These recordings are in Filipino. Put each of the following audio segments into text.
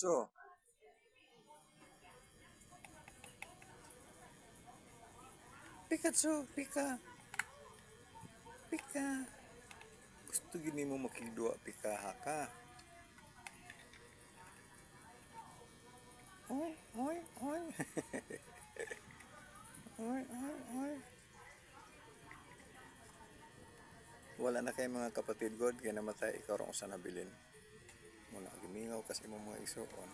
Pikachu. Pikachu, Pika. Pika. Gusto gini mo makigduwa Pika haka. Oy, oy, oy. Oy, oy, oy. Wala na kay mga kapatid God, kaya namatay ikaw rin usa nabilin. Muna gimingaw kasi mo mga isuon.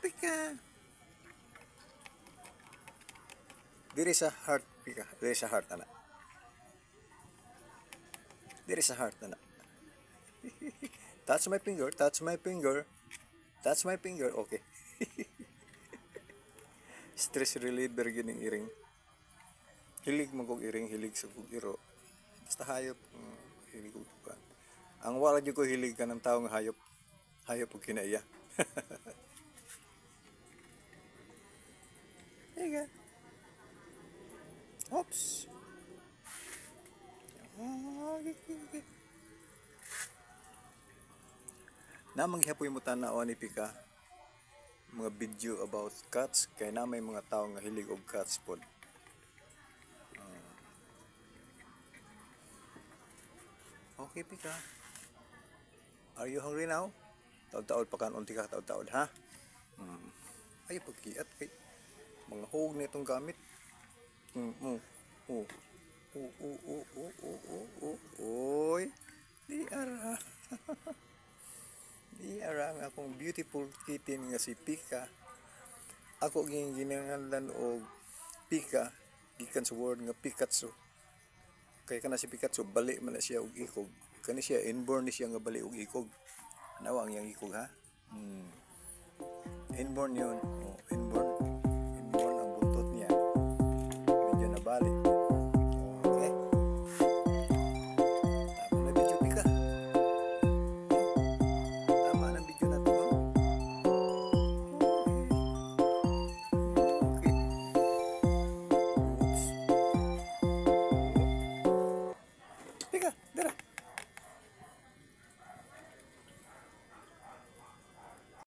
Pika. Diri sa heart, Pika. Diri sa heart, anak. Diri sa heart, anak. Touch my finger, touch my finger. Touch my finger, okay. Stress reliever gining iring. Hilig mo kong iring, hilig sa kong iro. Basta hayop, hilig ko pa. Ang wala dyan ko hilig ka ng taong hayop. Hayop o kinaya. Higa. Oops. Namang hihapoy mo tanaw ni Pika. Mga video about cats. Kaya na may mga tao nga hilig og cats pod. Okay, Pika. Are you hungry now? Taod-taod pa kanon ka, taod-taod, ha? Ay, pagkiat kay mga hog na itong gamit. Oy. Di ara. Di ara ang akong beautiful kitten nga si Pika. Ako ginganlan og Pika gikan sa word nga Pikachu. Kaya kana si Pikachu bali man na siya og ikog. Kani siya inborn ni siya nga bali og ikog. Nawa ang iyang ikog, ha? Inborn yun. Inborn ang buntot niya. Medyo nabali.